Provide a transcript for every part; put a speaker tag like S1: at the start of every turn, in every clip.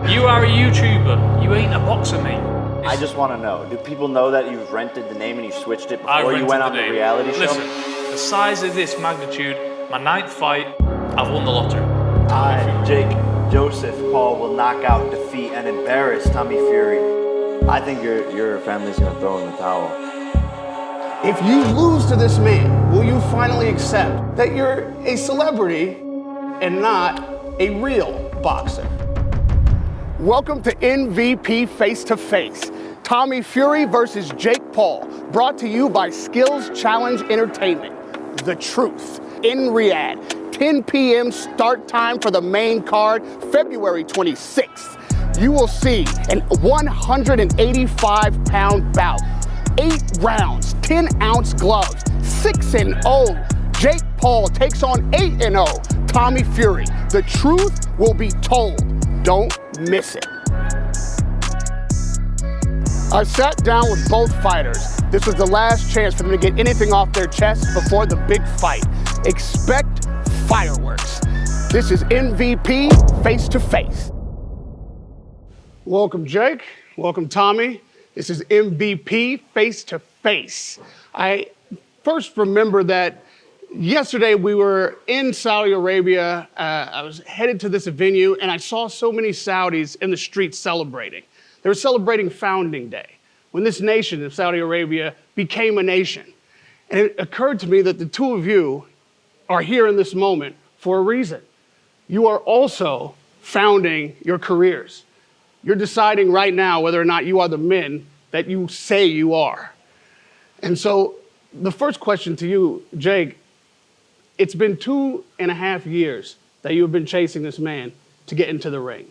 S1: You are a YouTuber. You ain't a boxer, mate.
S2: I just want to know, do people know that you've rented the name and you switched it before you went on the reality show?
S1: Listen, the size of this magnitude, my 9th fight, I've won the lottery.
S2: I, Jake Joseph Paul, will knock out, defeat, and embarrass Tommy Fury. I think your family's going to throw in the towel.
S3: If you lose to this man, will you finally accept that you're a celebrity and not a real boxer? Welcome to MVP Face to Face. Tommy Fury versus Jake Paul, brought to you by Skills Challenge Entertainment. The Truth in Riyadh. 10 p.m. start time for the main card, February 26th. You will see an 185-pound bout, 8 rounds, 10-ounce gloves, 6-0. Jake Paul takes on 8-0 Tommy Fury. The truth will be told. Don't miss it. I sat down with both fighters. This was the last chance for them to get anything off their chest before the big fight. Expect fireworks. This is MVP Face to Face. Welcome, Jake. Welcome, Tommy. This is MVP Face to Face. I first remember that yesterday we were in Saudi Arabia. I was headed to this venue and I saw so many Saudis in the streets celebrating. They were celebrating Founding Day, when this nation of Saudi Arabia became a nation. And it occurred to me that the two of you are here in this moment for a reason. You are also founding your careers. You're deciding right now whether or not you are the men that you say you are. And so the first question to you, Jake, it's been 2.5 years that you have been chasing this man to get into the ring.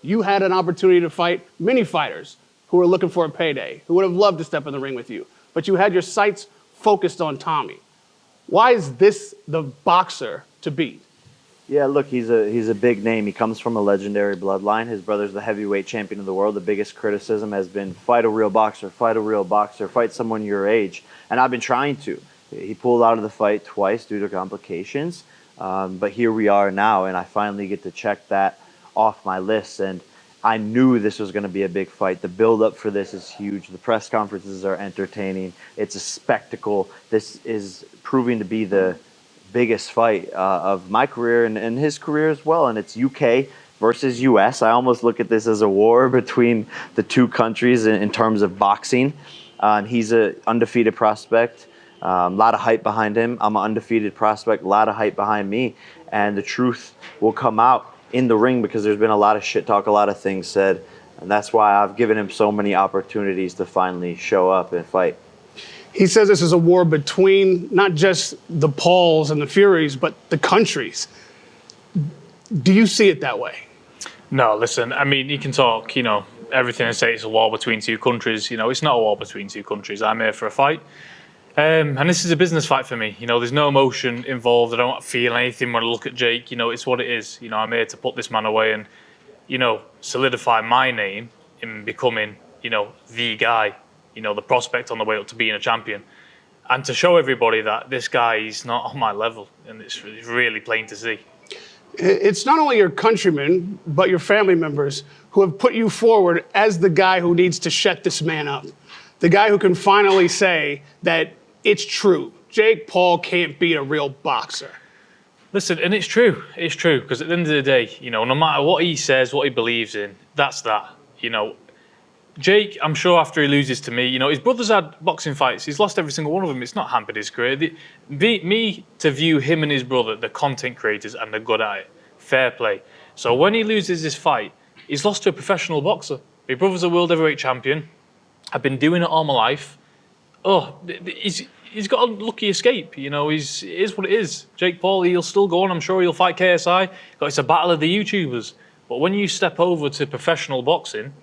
S3: You had an opportunity to fight many fighters who were looking for a payday, who would have loved to step in the ring with you, but you had your sights focused on Tommy. Why is this the boxer to beat?
S2: Yeah, look, he's a big name. He comes from a legendary bloodline. His brother's the heavyweight champion of the world. The biggest criticism has been, fight a real boxer, fight a real boxer, fight someone your age. And I've been trying to. He pulled out of the fight twice due to complications. But here we are now, and I finally get to check that off my list. And I knew this was going to be a big fight. The build-up for this is huge. The press conferences are entertaining. It's a spectacle. This is proving to be the biggest fight of my career and his career as well. And it's UK versus US. I almost look at this as a war between the two countries in terms of boxing. He's an undefeated prospect. A lot of hype behind him. I'm an undefeated prospect. A lot of hype behind me. And the truth will come out in the ring because there's been a lot of shit talk, a lot of things said. And that's why I've given him so many opportunities to finally show up and fight.
S3: He says this is a war between not just the Pauls and the Furies, but the countries. Do you see it that way?
S1: No, listen, I mean, you can talk, everything and say it's a war between two countries. It's not a war between two countries. I'm here for a fight. And this is a business fight for me. There's no emotion involved. I don't feel anything when I look at Jake. It's what it is. I'm here to put this man away and, solidify my name in becoming, the guy, the prospect on the way up to being a champion. And to show everybody that this guy is not on my level. And it's really plain to see.
S3: It's not only your countrymen, but your family members who have put you forward as the guy who needs to shut this man up. The guy who can finally say that it's true. Jake Paul can't beat a real boxer.
S1: Listen, and it's true. It's true, because at the end of the day, no matter what he says, what he believes in, that's that. Jake, I'm sure after he loses to me, his brother's had boxing fights. He's lost every single one of them. It's not hampered his career. Me to view him and his brother, the content creators, and they're good at it. Fair play. So when he loses this fight, he's lost to a professional boxer. My brother's a world heavyweight champion. I've been doing it all my life. He's got a lucky escape. It is what it is. Jake Paul, he'll still go on. I'm sure he'll fight KSI. It's a battle of the YouTubers. But when you step over to professional boxing,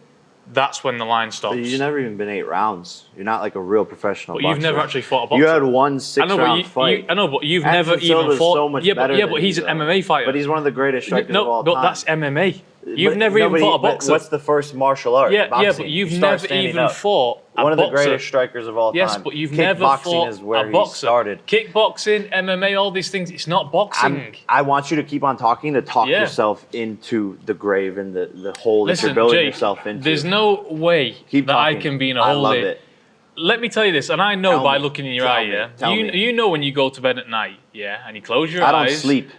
S1: that's when the line stops.
S2: But you've never even been 8 rounds. You're not like a real professional boxer.
S1: But you've never actually fought a boxer.
S2: You had one 6-round fight.
S1: I know, but you've never even fought.
S2: So much
S1: but he's
S2: an
S1: MMA fighter.
S2: But he's one of the greatest strikers of all time.
S1: But that's MMA. You've never even fought a boxer.
S2: What's the first martial art?
S1: Yeah, but you've never even fought
S2: One of the greatest strikers of all time.
S1: Yes, but you've never fought
S2: is where
S1: a boxer.
S2: He started.
S1: Kickboxing, MMA, all these things, it's not boxing.
S2: I want you to keep on talking to talk yourself into the grave and the hole that you're building yourself into.
S1: There's no way that I can be in a hole.
S2: I love it.
S1: Let me tell you this, and I know by looking in your eye, you know when you go to bed at night, and you close your eyes.
S2: I don't sleep.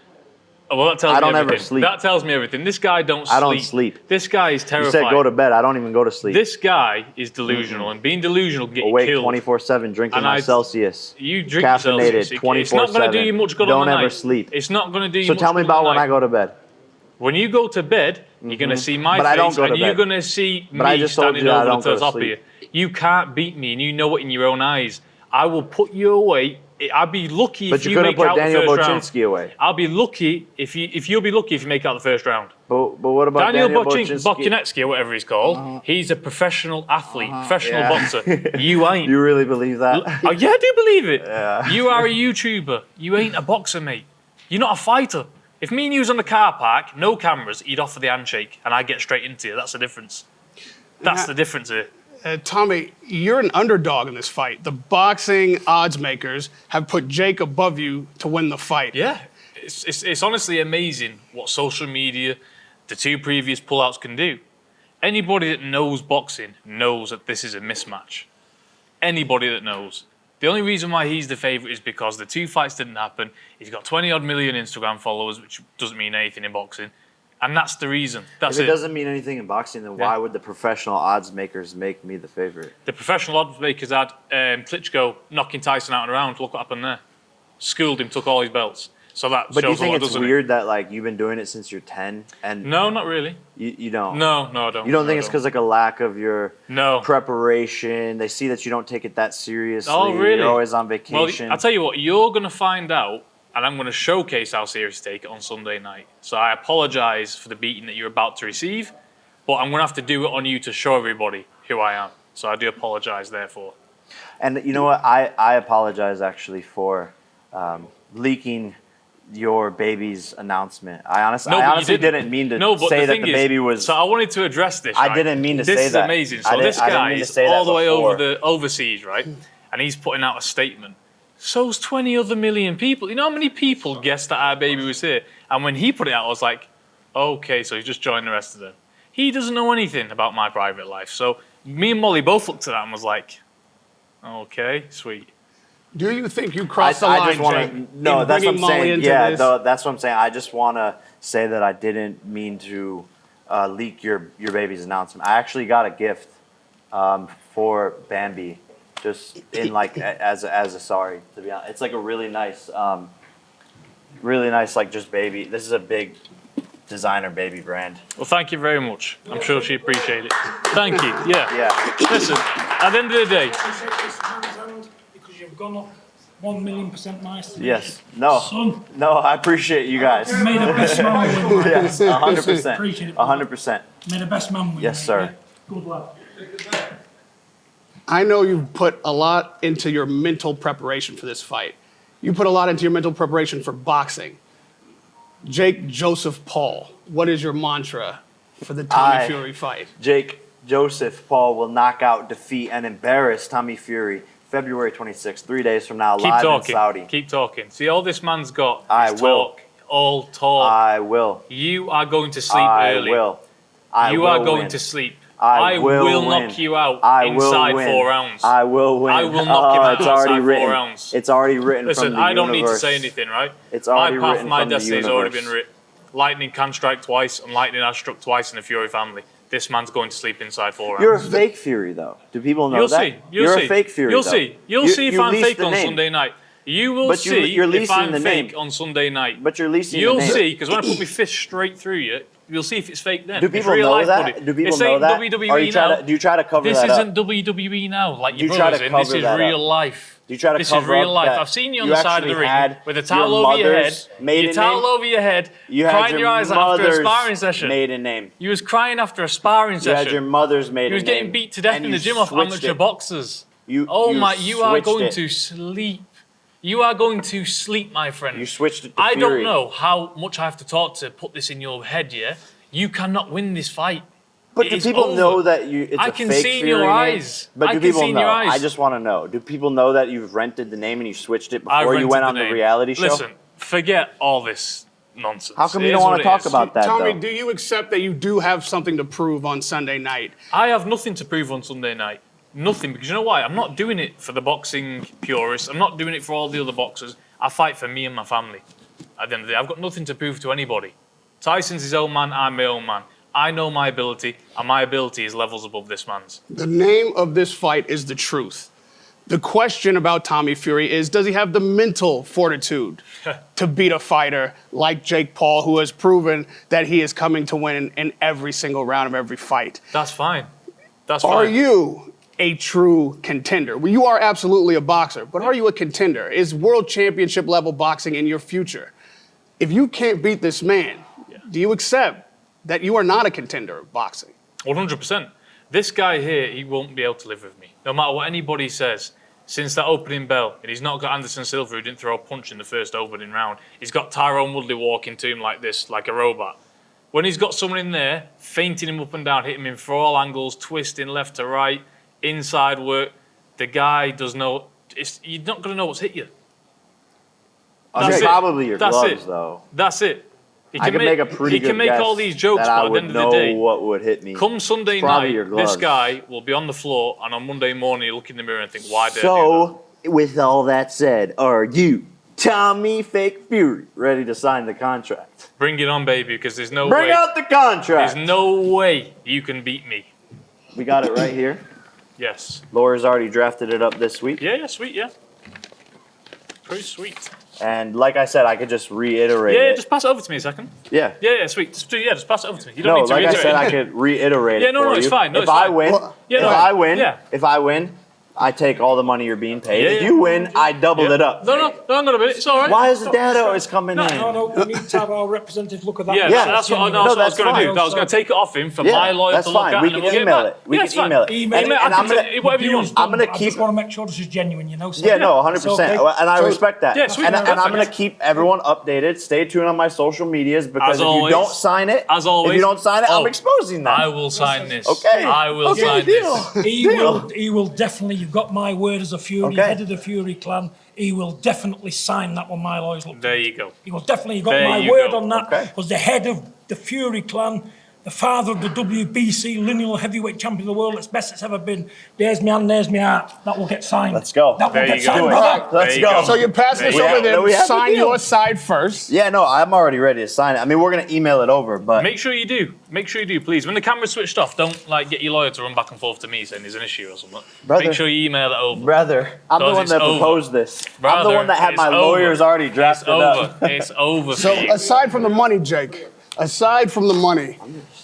S1: Oh, well, that tells me everything.
S2: Ever sleep.
S1: That tells me everything. This guy don't sleep.
S2: I don't sleep.
S1: This guy is terrified.
S2: You said go to bed. I don't even go to sleep.
S1: This guy is delusional, and being delusional can get
S2: Awake
S1: you killed.
S2: 24/7, drinking my Celsius.
S1: You drink
S2: caffeinated
S1: Celsius.
S2: 24/7.
S1: It's not going to do you much good on the night.
S2: Don't ever sleep.
S1: It's not going to do you
S2: So
S1: much
S2: tell me
S1: good on
S2: about
S1: the
S2: when
S1: night.
S2: I go to bed.
S1: When you go to bed, you're going to see my
S2: But
S1: face,
S2: I don't go to
S1: and you're
S2: bed.
S1: going to see
S2: But I
S1: me
S2: just told
S1: standing
S2: you I
S1: over
S2: don't
S1: the
S2: go to
S1: top of you.
S2: sleep.
S1: You can't beat me, and you know it in your own eyes. I will put you away. I'd be lucky if you make out the first round.
S2: But you couldn't put Daniel Bochinski away.
S1: I'll be lucky if you'll be lucky if you make out the first round.
S2: But what about Daniel
S1: Bochinski or whatever he's called? He's a professional athlete, professional boxer. You ain't.
S2: You really believe that?
S1: Oh yeah, I do believe it.
S2: Yeah.
S1: You are a YouTuber. You ain't a boxer, mate. You're not a fighter. If me and you was on the car park, no cameras, he'd offer the handshake, and I get straight into you. That's the difference. That's the difference here.
S3: Tommy, you're an underdog in this fight. The boxing odds makers have put Jake above you to win the fight.
S1: Yeah, it's honestly amazing what social media, the two previous pullouts can do. Anybody that knows boxing knows that this is a mismatch. Anybody that knows. The only reason why he's the favourite is because the two fights didn't happen. He's got 20-odd million Instagram followers, which doesn't mean anything in boxing. And that's the reason. That's
S2: if it doesn't mean anything in boxing, then why would the professional odds makers make me the favorite?
S1: The professional odds makers had Klitschko knocking Tyson out in a round. Look what happened there. Schooled him, took all his belts. So that
S2: but do you
S1: shows a lot,
S2: think it's
S1: doesn't
S2: weird that like you've been doing it since you're 10? And
S1: no, not really.
S2: You don't?
S1: No, I don't.
S2: You don't think it's because like a lack of your
S1: No.
S2: preparation? They see that you don't take it that seriously.
S1: Oh, really?
S2: You're always on vacation.
S1: Well, I'll tell you what, you're going to find out, and I'm going to showcase how serious you take it on Sunday night. So I apologise for the beating that you're about to receive, but I'm going to have to do it on you to show everybody who I am. So I do apologise, therefore.
S2: And you know what? I apologize actually for leaking your baby's announcement. I honestly didn't mean to say that the baby was.
S1: So I wanted to address this.
S2: I didn't mean to say that.
S1: This is amazing. So this guy is all the way overseas, right? And he's putting out a statement. So's 20 other million people. You know how many people guessed that our baby was here? And when he put it out, I was like, okay, so he's just joined the rest of them. He doesn't know anything about my private life. So me and Molly both looked at that and was like, okay, sweet.
S3: Do you think you crossed the line, Jake?
S2: No, that's what I'm saying. Yeah,
S3: this?
S2: that's what I'm saying. I just want to say that I didn't mean to leak your baby's announcement. I actually got a gift for Bambi, just in like as a sorry, to be honest. It's like a really nice like just baby. This is a big designer baby brand.
S1: Well, thank you very much. I'm sure she appreciated it. Thank you. Yeah.
S2: Yeah.
S1: Listen, at the end of the day,
S4: because you've gone up 1,000,000% nice.
S2: Yes. No.
S4: Son.
S2: No, I appreciate you guys.
S4: You made the best man win.
S2: Yes, 100%.
S4: Appreciate it.
S2: 100%.
S4: Made the best man win.
S2: Yes, sir.
S4: Yeah. Good lad.
S3: I know you've put a lot into your mental preparation for this fight. You put a lot into your mental preparation for boxing. Jake Joseph Paul, what is your mantra for the Tommy Fury fight?
S2: Jake Joseph Paul will knock out, defeat, and embarrass Tommy Fury February 26th, 3 days from now, live in Saudi.
S1: Keep talking. See, all this man's got
S2: I
S1: is
S2: will.
S1: talk. All talk.
S2: I will.
S1: You are going to sleep
S2: I
S1: early.
S2: will.
S1: You are going to sleep. I will knock you out inside 4 rounds.
S2: I will win.
S1: I will knock him out
S2: it's already
S1: inside
S2: written.
S1: 4 rounds.
S2: It's already written
S1: Listen,
S2: from the
S1: I don't need to
S2: universe.
S1: say anything, right?
S2: It's already
S1: my path,
S2: written
S1: my
S2: from the
S1: destiny has already been
S2: universe.
S1: written. Lightning can strike twice, and lightning has struck twice in the Fury family. This man's going to sleep inside 4 rounds.
S2: You're a fake Fury, though. Do people know
S1: You'll
S2: that?
S1: see.
S2: You're a fake Fury.
S1: You'll
S2: though.
S1: see. You'll see if I'm
S2: leased
S1: fake
S2: the
S1: on
S2: name.
S1: Sunday night. You will
S2: But
S1: see
S2: you're
S1: if
S2: leasing
S1: I'm
S2: the
S1: fake
S2: name.
S1: on Sunday night.
S2: But you're leasing the
S1: You'll
S2: name.
S1: see, because when I put my fist straight through you, you'll see if it's fake then.
S2: Do
S1: It's
S2: people
S1: real
S2: know
S1: life,
S2: that?
S1: buddy.
S2: Do people
S1: This
S2: know
S1: ain't
S2: that?
S1: WWE
S2: Or you
S1: now.
S2: do you try to cover
S1: This
S2: that up?
S1: isn't WWE now, like
S2: Do
S1: your
S2: you try to
S1: brothers in. This
S2: cover
S1: is
S2: that
S1: real
S2: up?
S1: life.
S2: Do you try to
S1: This
S2: cover
S1: is real
S2: up
S1: life.
S2: that
S1: I've seen you on
S2: you
S1: the side of the
S2: actually
S1: ring
S2: had
S1: with a towel
S2: your
S1: over your head.
S2: mother's maiden
S1: Your towel
S2: name?
S1: over your head,
S2: You had
S1: crying
S2: your
S1: your eyes out after a
S2: mother's
S1: sparring session.
S2: maiden name.
S1: You was crying after a sparring
S2: You
S1: session.
S2: had your mother's maiden
S1: You was
S2: name.
S1: getting beat to death
S2: and
S1: in
S2: you
S1: the gym off
S2: switched
S1: amateur
S2: it.
S1: boxers. You
S2: You
S1: are
S2: switched
S1: going
S2: it.
S1: to sleep. You are going to sleep, my friend.
S2: You switched it to
S1: I
S2: Fury.
S1: don't know how much I have to talk to put this in your head, yeah? You cannot win this fight.
S2: But
S1: It
S2: do
S1: is
S2: people
S1: over.
S2: know that it's
S1: I
S2: a
S1: can
S2: fake
S1: see in
S2: Fury
S1: your
S2: name?
S1: eyes.
S2: But
S1: I
S2: do
S1: can
S2: people
S1: see in
S2: know?
S1: your eyes.
S2: I just want to know. Do people know that you've rented the name and you switched it
S1: I
S2: before you went
S1: rented
S2: on
S1: the
S2: the
S1: name.
S2: reality show?
S1: Listen, forget all this nonsense.
S2: How come you
S1: It
S2: don't
S1: is
S2: want
S1: what
S2: to
S1: it
S2: talk
S1: is.
S2: about that,
S3: Tommy,
S2: though?
S3: do you accept that you do have something to prove on Sunday night?
S1: I have nothing to prove on Sunday night. Nothing, because you know why? I'm not doing it for the boxing purists. I'm not doing it for all the other boxers. I fight for me and my family. At the end of the day, I've got nothing to prove to anybody. Tyson's his own man, I'm my own man. I know my ability, and my ability is levels above this man's.
S3: The name of this fight is the truth. The question about Tommy Fury is, does he have the mental fortitude to beat a fighter like Jake Paul, who has proven that he is coming to win in every single round of every fight?
S1: That's fine. That's
S3: Are
S1: fine.
S3: you a true contender? Well, you are absolutely a boxer, but are you a contender? Is world championship level boxing in your future? If you can't beat this man, do you accept that you are not a contender of boxing?
S1: 100%. This guy here, he won't be able to live with me. No matter what anybody says. Since that opening bell, and he's not got Anderson Silva, who didn't throw a punch in the first opening round. He's got Tyrone Woodley walking to him like this, like a robot. When he's got someone in there, feinting him up and down, hitting him from all angles, twisting left to right, inside work, the guy does know, you're not going to know what's hit you. That's it.
S2: Probably your
S1: That's
S2: gloves,
S1: it.
S2: though.
S1: That's it.
S2: I can make a pretty good
S1: He can make
S2: guess
S1: all these jokes,
S2: that I
S1: but at the
S2: would
S1: end of the
S2: know
S1: day,
S2: what would hit me.
S1: come Sunday
S2: It's probably
S1: night,
S2: your
S1: this
S2: gloves.
S1: guy will be on the floor, and on Monday morning, he'll look in the mirror and think, why did I do
S2: So, with all that said, are you, Tommy Fake Fury, ready to sign the contract?
S1: that? Bring it on, baby, because there's no
S2: Bring
S1: way.
S2: out the contract.
S1: There's no way you can beat me.
S2: We got it right here.
S1: Yes.
S2: Laura's already drafted it up this week.
S1: Yeah, sweet, yeah. Pretty sweet.
S2: And like I said, I could just reiterate
S1: Yeah,
S2: it.
S1: just pass it over to me a second.
S2: Yeah.
S1: Yeah, sweet. Just pass it over to me. You don't
S2: No,
S1: need to
S2: like I
S1: reiterate
S2: said, I
S1: anything.
S2: could reiterate
S1: Yeah,
S2: it
S1: no,
S2: for
S1: it's
S2: you.
S1: fine. No,
S2: if
S1: it's
S2: I
S1: fine.
S2: win,
S1: Yeah,
S2: if
S1: no,
S2: I win,
S1: yeah.
S2: if I win, I take all the money you're being paid.
S1: Yeah,
S2: if
S1: yeah.
S2: you win, I double it up.
S1: No, hang on a minute. It's all right.
S2: Why is the dad always coming in?
S4: No, we need to have our representative look at that.
S1: Yeah,
S2: Yeah.
S1: that's what,
S4: Genuine.
S1: that's what I was
S2: that's
S1: going to do.
S2: fine.
S1: I was going to take it off him for
S2: Yeah,
S1: my lawyer
S2: that's
S1: to look
S2: fine.
S1: at.
S2: We
S1: and
S2: can
S1: then we'll get
S2: email
S1: back.
S2: it. We
S1: Yeah,
S2: can
S1: it's fine.
S2: email it.
S4: Email
S2: And
S4: it.
S2: I'm
S1: I can
S2: gonna-
S1: say whatever you want.
S2: I'm gonna
S4: I
S2: keep.
S4: just want to make sure this is genuine, you know. So
S2: Yeah, no,
S4: it's
S2: 100%.
S4: okay.
S2: And I respect that.
S1: Yeah, sweet.
S2: And
S1: Perfect.
S2: I'm going to keep everyone updated. Stay tuned on my social medias because
S1: As
S2: if you
S1: always.
S2: don't sign it,
S1: As always.
S2: if you don't sign it, I'm
S1: Oh,
S2: exposing that.
S1: I will sign this.
S2: Okay.
S1: I will
S2: Okay,
S1: sign
S2: deal.
S1: this.
S4: He will definitely. You've got my word as a Fury,
S2: Okay.
S4: head of the Fury clan. He will definitely sign that when my lawyers look.
S1: There you go.
S4: He will definitely. You got
S1: There
S4: my
S1: you
S4: word
S1: go.
S4: on that.
S2: Okay.
S4: Was the head of the Fury clan, the father of the WBC lineal heavyweight champion of the world. It's best it's ever been. There's my hand, there's my heart. That will get signed.
S2: Let's go.
S4: That will
S1: There
S4: get
S1: you go.
S4: signed,
S1: Do it.
S4: brother.
S2: Let's
S1: There you
S2: go.
S1: go.
S3: So you pass this
S1: Yeah,
S3: over
S2: then
S3: there,
S2: we have a
S3: sign
S2: deal.
S3: your side first.
S2: Yeah, no, I'm already ready to sign it. I mean, we're going to email it over, but
S1: Make sure you do. Make sure you do, please. When the camera's switched off, don't get your lawyer to run back and forth to me saying there's an issue or something.
S2: Brother.
S1: Make sure you email it over.
S2: brother, I'm the
S1: Because
S2: one
S1: it's
S2: that
S1: over.
S2: proposed this. I'm the
S1: Brother,
S2: one that had
S1: it's
S2: my
S1: over.
S2: lawyers already
S1: It's
S2: drafted
S1: over.
S2: up.
S1: It's over
S3: So
S1: for you.
S3: aside from the money, Jake, aside from the money,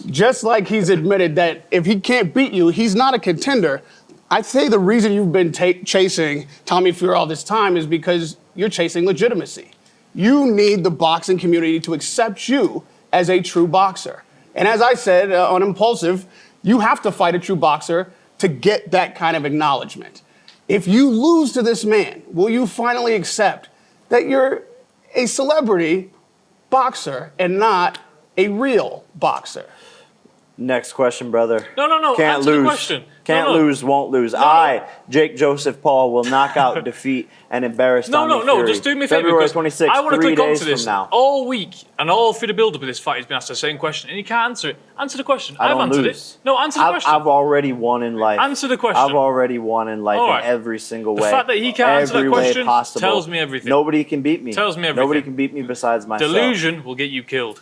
S3: just like he's admitted that if he can't beat you, he's not a contender. I'd say the reason you've been chasing Tommy Fury all this time is because you're chasing legitimacy. You need the boxing community to accept you as a true boxer. And as I said on Impulsive, you have to fight a true boxer to get that kind of acknowledgement. If you lose to this man, will you finally accept that you're a celebrity boxer and not a real boxer?
S2: Next question, brother.
S1: No.
S2: Can't
S1: Answer
S2: lose.
S1: the question.
S2: Can't
S1: No.
S2: lose, won't lose. I, Jake Joseph Paul, will knock out, defeat, and embarrass Tommy Fury.
S1: Just do me a favor.
S2: February
S1: because
S2: 26th,
S1: I want to
S2: 3
S1: click
S2: days
S1: onto this
S2: from now.
S1: all week and all through the build-up of this fight. He's been asked the same question, and he can't answer it. Answer the question.
S2: I
S1: I've
S2: don't
S1: answered
S2: lose.
S1: it. No, answer the question.
S2: I've already won in life.
S1: Answer the question.
S2: I've already won in life
S1: All right.
S2: in every single
S1: The
S2: way.
S1: fact that he can't answer that
S2: Every way
S1: question
S2: possible.
S1: tells me everything.
S2: Nobody can beat me.
S1: Tells me everything.
S2: Nobody can beat me besides myself.
S1: Delusion will get you killed.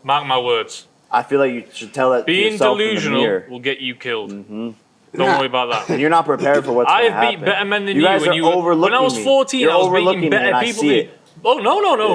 S1: Mark my words.
S2: I feel like you should tell that to
S1: Being
S2: yourself in the
S1: delusional
S2: mirror.
S1: will get you killed. Don't worry about that.
S2: And you're not prepared for what's
S1: I
S2: going to
S1: have
S2: happen.
S1: beat better men than
S2: you
S1: you.
S2: guys
S1: When
S2: are
S1: you were,
S2: overlooking
S1: when I was
S2: me.
S1: 14,
S2: You're
S1: I was
S2: overlooking
S1: beating
S2: me,
S1: better
S2: and I
S1: people
S2: see
S1: than
S2: it.
S1: you. Oh,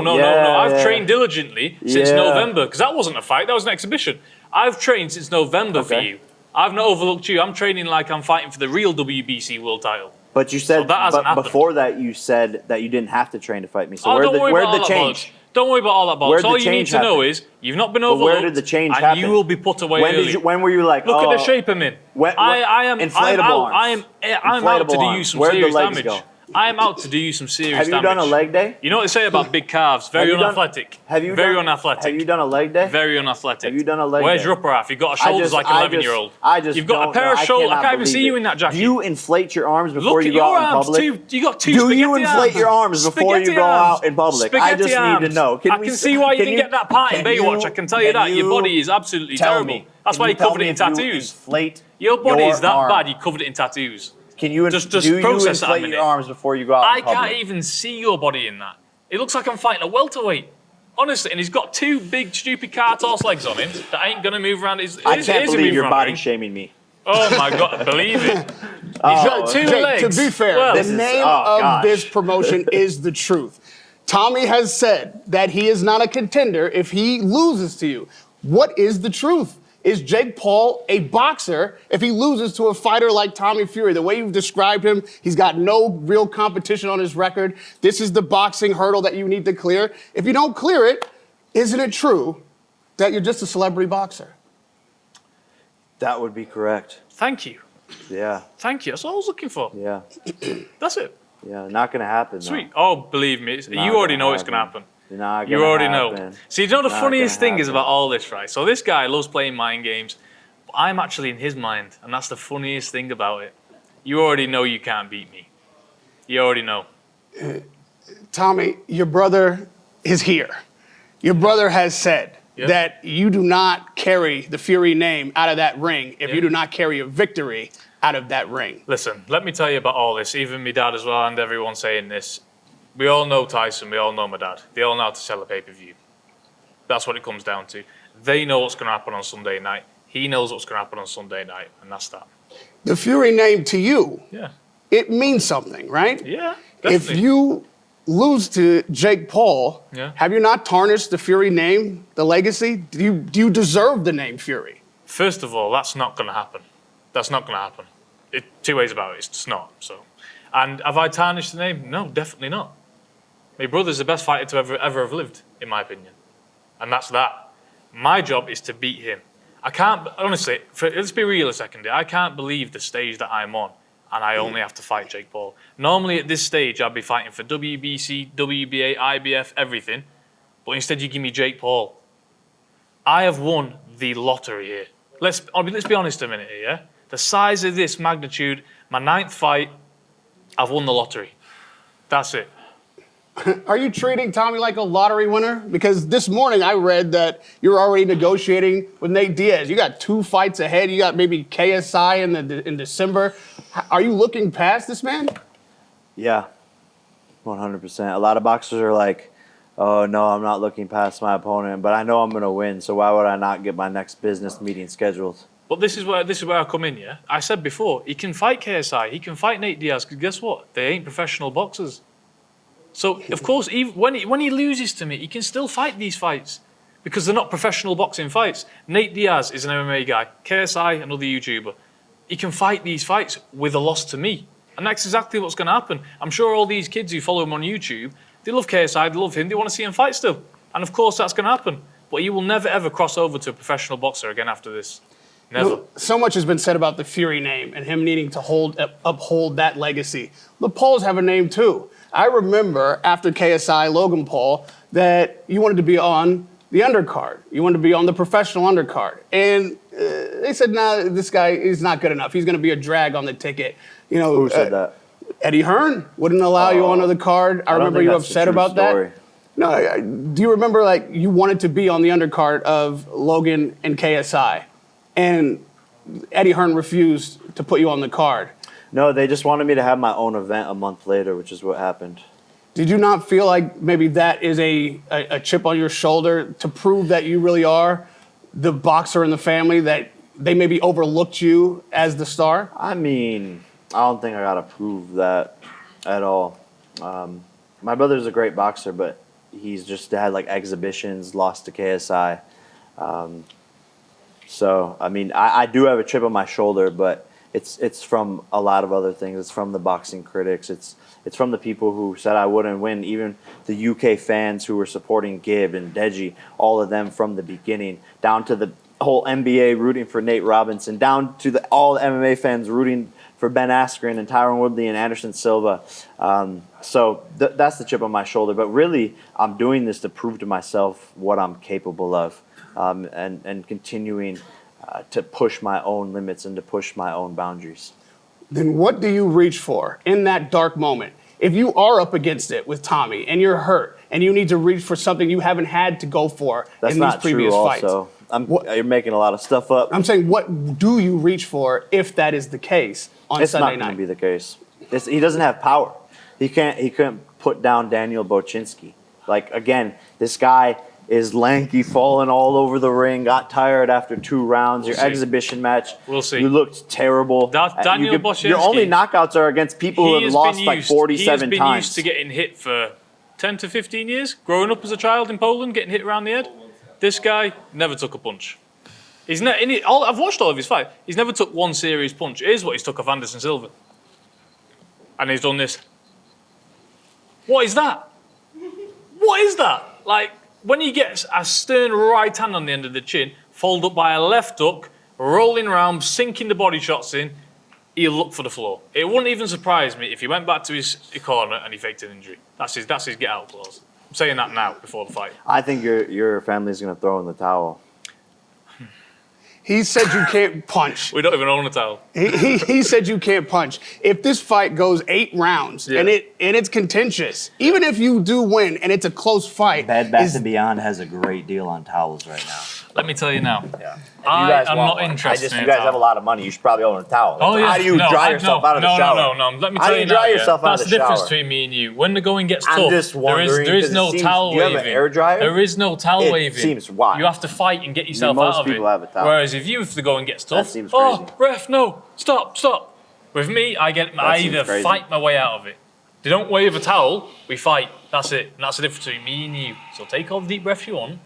S1: no.
S2: Yeah,
S1: I've
S2: yeah.
S1: trained diligently since
S2: Yeah.
S1: November, because that wasn't a fight, that was an exhibition. I've trained since November for
S2: Okay.
S1: you. I've not overlooked you. I'm training like I'm fighting for the real WBC world title.
S2: But you said,
S1: that hasn't
S2: but
S1: happened.
S2: before that, you said that you didn't have to train to fight me. So
S1: Oh,
S2: where'd
S1: don't worry
S2: where'd
S1: about
S2: the
S1: all that
S2: change?
S1: bollocks. Don't worry about all that
S2: Where'd
S1: bollocks.
S2: the
S1: All you need
S2: change
S1: to know
S2: happen?
S1: is you've not been
S2: But
S1: overlooked.
S2: where did the change
S1: and
S2: happen?
S1: you will be put away early.
S2: When were you like,
S1: Look
S2: oh,
S1: at the shape I'm in.
S2: when-
S1: I am
S2: inflatable
S1: out.
S2: arms.
S1: I'm out to
S2: Inflatable
S1: do you
S2: arms.
S1: some
S2: Where'd the
S1: serious
S2: legs
S1: damage.
S2: go?
S1: I am out to do you some serious
S2: Have you
S1: damage.
S2: done a leg day?
S1: You know what they say about big calves? Very unathletic. Very unathletic.
S2: Have you done a leg day?
S1: Very unathletic.
S2: Have you done a leg
S1: Where's
S2: day?
S1: your upper half? You've got shoulders like an 11-year-old. You've got a pair of shoulders. I can't even see you in that jacket.
S2: Do you inflate your arms before
S1: Look
S2: you
S1: at
S2: go
S1: your
S2: out in
S1: arms.
S2: public?
S1: You got two
S2: Do
S1: spaghetti
S2: you inflate your arms before you
S1: Spaghetti
S2: go
S1: arms.
S2: out in public? I
S1: Spaghetti
S2: just
S1: arms.
S2: need to know.
S1: I can see why you didn't get that part in Baywatch. I can tell you that. Your body is absolutely terrible. That's why you covered it in tattoos. Your body is that bad. You covered it in tattoos.
S2: Can you
S1: just
S2: do you
S1: process that a
S2: inflate
S1: minute.
S2: your arms before you go out
S1: I
S2: in public?
S1: can't even see your body in that. It looks like I'm fighting a welterweight. Honestly, and he's got two big, stupid car toss legs on him that ain't going to move around.
S2: I can't believe you're body shaming me.
S1: Oh my God, believe it. He's got two
S3: Jake,
S1: legs.
S3: to be fair,
S1: Well,
S3: the name of
S2: gosh.
S3: this promotion is the truth. Tommy has said that he is not a contender if he loses to you. What is the truth? Is Jake Paul a boxer if he loses to a fighter like Tommy Fury? The way you've described him, he's got no real competition on his record. This is the boxing hurdle that you need to clear. If you don't clear it, isn't it true that you're just a celebrity boxer?
S2: That would be correct.
S1: Thank you.
S2: Yeah.
S1: Thank you. That's all I was looking for.
S2: Yeah.
S1: That's it.
S2: Yeah. Not gonna happen.
S1: Sweet. Oh, believe me. You already know it's going to happen.
S2: Not
S1: You
S2: gonna
S1: already
S2: happen.
S1: know. See, you know the
S2: Not
S1: funniest
S2: gonna
S1: thing is
S2: happen.
S1: about all this, right? So this guy loves playing mind games. But I'm actually in his mind, and that's the funniest thing about it. You already know you can't beat me. You already know.
S3: Tommy, your brother is here. Your brother has said
S1: Yep.
S3: that you do not carry the Fury name out of that ring if you
S1: Yep.
S3: do not carry a victory out of that ring.
S1: Listen, let me tell you about all this. Even my dad as well, and everyone saying this. We all know Tyson. We all know my dad. They all know how to sell a pay-per-view. That's what it comes down to. They know what's going to happen on Sunday night. He knows what's going to happen on Sunday night, and that's that.
S3: The Fury name to you,
S1: Yeah.
S3: it means something, right?
S1: Yeah,
S3: If
S1: definitely.
S3: you lose to Jake Paul,
S1: Yeah.
S3: have you not tarnished the Fury name, the legacy? Do you deserve the name Fury?
S1: First of all, that's not going to happen. That's not going to happen. Two ways about it. It's just not. So, and have I tarnished the name? No, definitely not. My brother's the best fighter to ever have lived, in my opinion, and that's that. My job is to beat him. I can't honestly. Let's be real a second. I can't believe the stage that I'm on, and I only have to fight Jake Paul. Normally at this stage, I'd be fighting for WBC, WBA, IBF, everything, but instead you give me Jake Paul. I have won the lottery here. Let's be honest a minute here. Yeah? The size of this magnitude, my 9th fight, I've won the lottery. That's it.
S3: Are you treating Tommy like a lottery winner? Because this morning I read that you're already negotiating with Nate Diaz. You got 2 fights ahead. You got maybe KSI in December. Are you looking past this man?
S2: Yeah. 100%. A lot of boxers are like, oh no, I'm not looking past my opponent, but I know I'm gonna win. So why would I not get my next business meeting scheduled?
S1: But this is where I come in, yeah? I said before, he can fight KSI, he can fight Nate Diaz, because guess what? They ain't professional boxers. So, of course, even when he loses to me, he can still fight these fights, because they're not professional boxing fights. Nate Diaz is an MMA guy, KSI, another YouTuber. He can fight these fights with a loss to me. And that's exactly what's going to happen. I'm sure all these kids who follow him on YouTube, they love KSI, they love him, they want to see him fight still. And of course, that's going to happen. But he will never, ever cross over to a professional boxer again after this. Never.
S3: So much has been said about the Fury name and him needing to uphold that legacy. The Pauls have a name too. I remember after KSI, Logan Paul, that you wanted to be on the undercard. You wanted to be on the professional undercard. And they said, nah, this guy is not good enough. He's going to be a drag on the ticket. You know,
S2: Who said that?
S3: Eddie Hearn wouldn't allow you onto the card. I
S2: don't
S3: remember
S2: think
S3: you
S2: that's the
S3: upset
S2: true
S3: about
S2: story.
S3: that. No, do you remember like you wanted to be on the undercard of Logan and KSI, and Eddie Hearn refused to put you on the card?
S2: No, they just wanted me to have my own event a month later, which is what happened.
S3: Did you not feel like maybe that is a chip on your shoulder to prove that you really are the boxer in the family, that they maybe overlooked you as the star?
S2: I mean, I don't think I got to prove that at all. My brother's a great boxer, but he's just had like exhibitions, lost to KSI. So, I mean, I do have a chip on my shoulder, but it's from a lot of other things. It's from the boxing critics. It's from the people who said I wouldn't win. Even the UK fans who were supporting Gibb and Deji, all of them from the beginning, down to the whole NBA rooting for Nate Robinson, down to all the MMA fans rooting for Ben Askren and Tyron Woodley and Anderson Silva. So that's the chip on my shoulder. But really, I'm doing this to prove to myself what I'm capable of, and continuing to push my own limits and to push my own boundaries.
S3: Then what do you reach for in that dark moment? If you are up against it with Tommy and you're hurt and you need to reach for something you haven't had to go for
S2: That's
S3: in these
S2: not
S3: previous
S2: true
S3: fights.
S2: also. You're making a lot of stuff up.
S3: I'm saying, what do you reach for if that is the case on
S2: It's
S3: Sunday
S2: not going
S3: night?
S2: to be the case. He doesn't have power. He couldn't put down Daniel Bochinski. Like, again, this guy is lanky, falling all over the ring, got tired after 2 rounds. Your exhibition match,
S1: We'll see.
S2: You looked terrible.
S1: Daniel Bochinski,
S2: your only knockouts are against people who have lost like 47
S1: He has been
S2: times.
S1: used to getting hit for 10 to 15 years, growing up as a child in Poland, getting hit around the head. This guy never took a punch. I've watched all of his fights. He's never took one serious punch. Here's what he's took off Anderson Silva. And he's done this. What is that? What is that? Like, when he gets a stern right hand on the end of the chin, followed up by a left hook, rolling around, sinking the body shots in, he'll look for the floor. It wouldn't even surprise me if he went back to his corner and he faked an injury. That's his get out clause. I'm saying that now before the fight.
S2: I think your family's going to throw in the towel.
S3: He said you can't punch.
S1: We don't even own a towel.
S3: He said you can't punch. If this fight goes 8 rounds and it's contentious, even if you do win and it's a close fight,
S2: Bed Bath & Beyond has a great deal on towels right now.
S1: Let me tell you now.
S2: Yeah.
S1: I'm not interested in
S2: You
S1: a
S2: guys
S1: towel.
S2: have a lot of money. You should probably own a towel.
S1: Oh, yeah.
S2: How do you dry yourself out of the shower?
S1: No. Let me
S2: How
S1: tell
S2: do
S1: you
S2: you dry
S1: now,
S2: yourself out
S1: That's
S2: of
S1: the
S2: the
S1: difference
S2: shower?
S1: between me and you. When the going gets
S2: I'm
S1: tough,
S2: just wondering,
S1: there is
S2: 'cause it
S1: no
S2: seems-
S1: towel
S2: do you have
S1: waving.
S2: an air dryer?
S1: There is no towel
S2: It
S1: waving.
S2: seems why?
S1: You have to fight and get yourself
S2: Most
S1: out of it.
S2: people have a towel.
S1: Whereas if the going gets tough,
S2: seems
S1: oh,
S2: crazy.
S1: ref, no, stop. With me, I
S2: seems
S1: either
S2: crazy.
S1: fight my way out of it. They don't wave a towel, we fight. That's it. And that's the difference between me and you. So take all the deep breaths you want,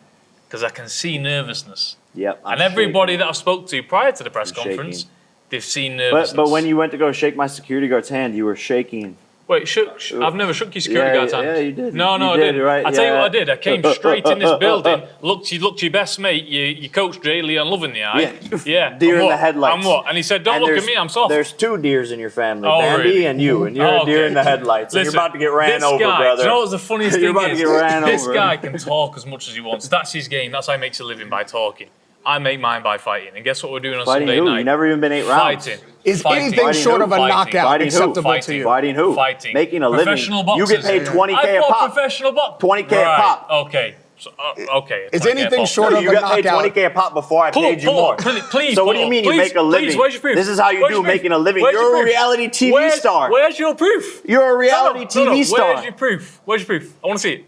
S1: because I can see nervousness.
S2: Yep. I'm
S1: And everybody
S2: shaking.
S1: that I spoke to prior to the press
S2: I'm
S1: conference,
S2: shaking.
S1: they've seen nervousness.
S2: But when you went to go shake my security guard's hand, you were shaking.
S1: Wait, I've never shook your security guard's hand.
S2: Yeah, you did.
S1: No,
S2: You
S1: I
S2: did,
S1: didn't.
S2: right?
S1: I tell you
S2: Yeah.
S1: what I did. I came straight in this building, looked your best mate, your coach Jay Leon Love in the eye. Yeah.
S2: Deer
S1: And
S2: in
S1: what?
S2: the headlights.
S1: And what? And he said, "Don't
S2: And
S1: look at
S2: there's-
S1: me. I'm soft."
S2: There's 2 deers in your family,
S1: Oh,
S2: Bambi
S1: really?
S2: and you, and you're a deer in the headlights. And
S1: Listen,
S2: you're about to get ran
S1: this
S2: over,
S1: guy,
S2: brother.
S1: Do you know what's the funniest
S2: You're
S1: thing
S2: about to
S1: is?
S2: get ran
S1: This
S2: over.
S1: guy can talk as much as he wants. That's his game. That's how he makes a living, by talking. I make mine by fighting. And guess what we're doing on
S2: Fighting
S1: Sunday
S2: who?
S1: night?
S2: You never even been 8 rounds.
S1: Fighting.
S3: Is
S1: Fighting.
S3: anything
S2: Fighting
S3: short
S2: who?
S3: of a
S1: Fighting.
S3: knockout
S2: Fighting who?
S3: acceptable
S1: Fighting.
S3: to you?
S2: Fighting who?
S1: Fighting.
S2: Making a living.
S1: Professional boxers.
S2: You get paid 20K a
S1: I fought
S2: pop.
S1: professional boxers.
S2: 20K a
S1: Right.
S2: pop.
S1: Okay. So, okay.
S3: Is
S1: 20K a
S3: anything
S1: pop.
S3: short
S2: No,
S3: of
S2: you
S3: a
S2: got paid
S3: knockout?
S2: 20K a pop before I paid you
S1: Pull
S2: more.
S1: up, please.
S2: So what
S1: pull
S2: do you
S1: up.
S2: mean you
S1: Please,
S2: make a living?
S1: Please, where's your proof?
S2: This is how you
S1: Where's
S2: do
S1: your proof?
S2: making a living.
S1: Where's your
S2: You're a
S1: proof?
S2: reality TV star.
S1: Where's your proof?
S2: You're a reality TV star.
S1: Where's your proof? Where's your proof? I want to see it.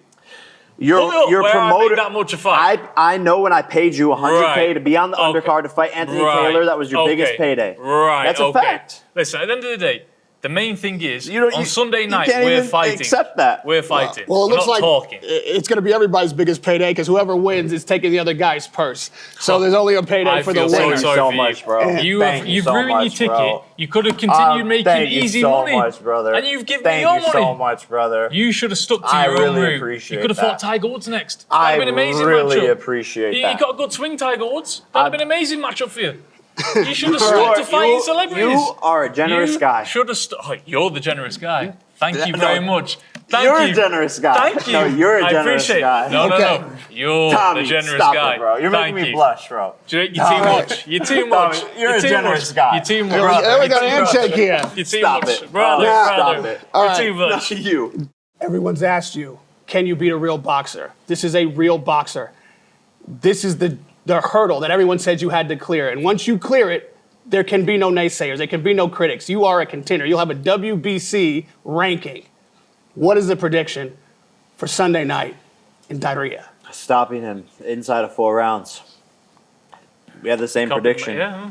S2: Your
S1: Pull it up where I
S2: promoter.
S1: made that much a fight.
S2: I know when I paid you 100K
S1: Right.
S2: to be on the
S1: Okay.
S2: undercard to fight Anthony
S1: Right.
S2: Taylor. That was your
S1: Okay.
S2: biggest payday.
S1: Right.
S2: That's a
S1: okay.
S2: fact.
S1: Listen, at the end of the day, the main thing is
S2: You don't-
S1: on
S2: you-
S1: Sunday
S2: you
S1: night
S2: can't
S1: we're
S2: even
S1: fighting.
S2: accept that.
S1: We're fighting.
S3: Well, it
S1: We're
S3: looks
S1: not
S3: like
S1: talking.
S3: it's going to be everybody's biggest payday because whoever wins is taking the other guy's purse. So there's only a payday
S1: I
S3: for the
S1: feel so
S3: winner.
S1: sorry
S2: so
S1: for you.
S2: much, bro. Thank you
S1: You've
S2: so
S1: ruined
S2: much,
S1: your ticket.
S2: bro.
S1: You could have continued making
S2: Thank you
S1: easy
S2: so
S1: money.
S2: much, brother.
S1: And you've given
S2: Thank
S1: me your
S2: you
S1: money.
S2: so much, brother.
S1: You should have stuck to
S2: I
S1: your own
S2: really
S1: route.
S2: appreciate
S1: You could have
S2: that.
S1: fought Tiger Woods next.
S2: I
S1: That'd been an amazing
S2: really
S1: matchup.
S2: appreciate
S1: You
S2: that.
S1: got a good swing, Tiger Woods. That'd have been an amazing matchup for you. You should have stuck to fighting celebrities.
S2: You are a generous guy.
S1: Should have stuck. Oh, you're the generous guy. Thank you very much. Thank
S2: You're
S1: you.
S2: a generous guy.
S1: Thank you.
S2: No, you're a
S1: I
S2: generous
S1: appreciate
S2: guy.
S1: it. No,
S3: Okay.
S1: no. You're
S2: Tommy,
S1: the generous
S2: stop
S1: guy.
S2: it, bro. You're
S1: Thank
S2: making me
S1: you.
S2: blush, bro.
S1: You're too much. You're too much.
S2: Tommy, you're a
S1: too
S2: generous
S1: much.
S2: guy.
S1: You're too much.
S3: There we got a handshake here.
S1: You're too
S2: Stop
S1: much.
S2: it.
S1: Brother,
S2: Stop
S1: brother.
S2: it.
S3: All
S1: You're
S3: right.
S1: too much.
S2: Not you.
S3: Everyone's asked you, can you beat a real boxer? This is a real boxer. This is the hurdle that everyone said you had to clear. And once you clear it, there can be no naysayers. There can be no critics. You are a contender. You'll have a WBC ranking. What is the prediction for Sunday night in Riyadh?
S2: Stopping him inside of 4 rounds. We have the same prediction.
S1: Yeah.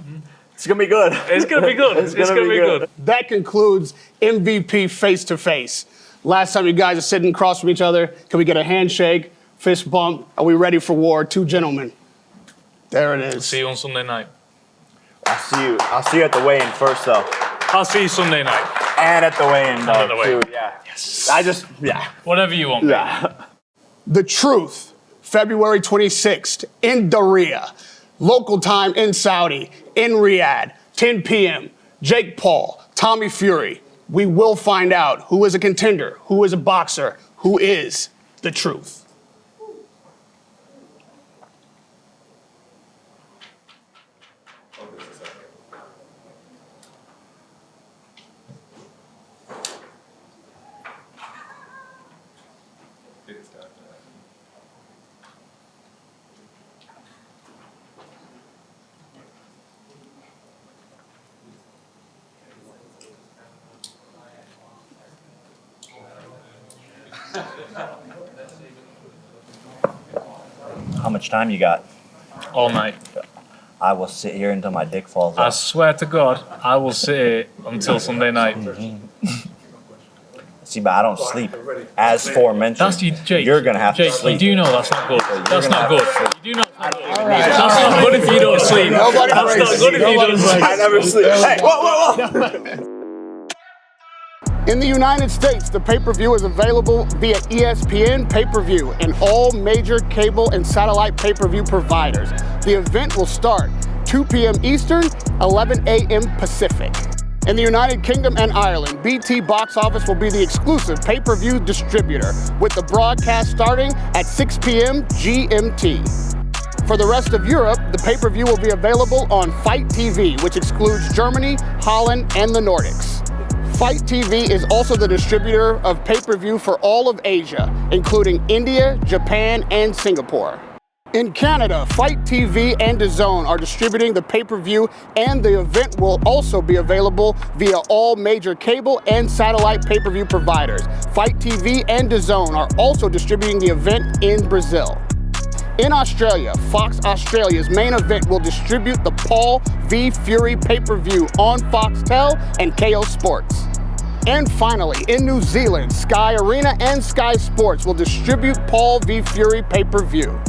S2: It's gonna be good.
S1: It's going to be good. It's going to be good.
S3: That concludes MVP Face to Face. Last time you guys are sitting across from each other, can we get a handshake, fist bump? Are we ready for war? 2 gentlemen. There it is.
S1: See you on Sunday night.
S2: I'll see you at the weigh-in first, though.
S1: I'll see you Sunday night.
S2: And at the weigh-in, though,
S1: at the weigh-in.
S2: too. Yeah. Yeah.
S1: Whatever you want.
S2: Yeah.
S3: The Truth, February 26th in Riyadh. Local time in Saudi, in Riyadh, 10 p.m. Jake Paul, Tommy Fury. We will find out who is a contender, who is a boxer, who is the truth.
S2: How much time you got?
S1: All night.
S2: I will sit here until my dick falls
S1: I
S2: off.
S1: swear to God, I will sit here until Sunday night.
S2: See, but I don't sleep. As forementioned,
S1: That's you, Jake.
S2: you're gonna have
S1: Jake,
S2: to sleep.
S1: you do know that's not good. That's
S2: gonna
S1: not
S2: have
S1: good.
S2: to sleep.
S1: You do know that's not good. That's not good if you don't sleep. That's not good if you don't sleep.
S2: I never sleep. Hey, whoa.
S3: In the United States, the pay-per-view is available via ESPN Pay-per-View and all major cable and satellite pay-per-view providers. The event will start 2 p.m. Eastern, 11 a.m. Pacific. In the United Kingdom and Ireland, BT Box Office will be the exclusive pay-per-view distributor, with the broadcast starting at 6 p.m. GMT. For the rest of Europe, the pay-per-view will be available on Fight TV, which excludes Germany, Holland, and the Nordics. Fight TV is also the distributor of pay-per-view for all of Asia, including India, Japan, and Singapore. In Canada, Fight TV and DAZN are distributing the pay-per-view, and the event will also be available via all major cable and satellite pay-per-view providers. Fight TV and DAZN are also distributing the event in Brazil. In Australia, Fox Australia's main event will distribute the Paul v. Fury pay-per-view on Foxtel and KO Sports. And finally, in New Zealand, Sky Arena and Sky Sports will distribute Paul v. Fury pay-per-view.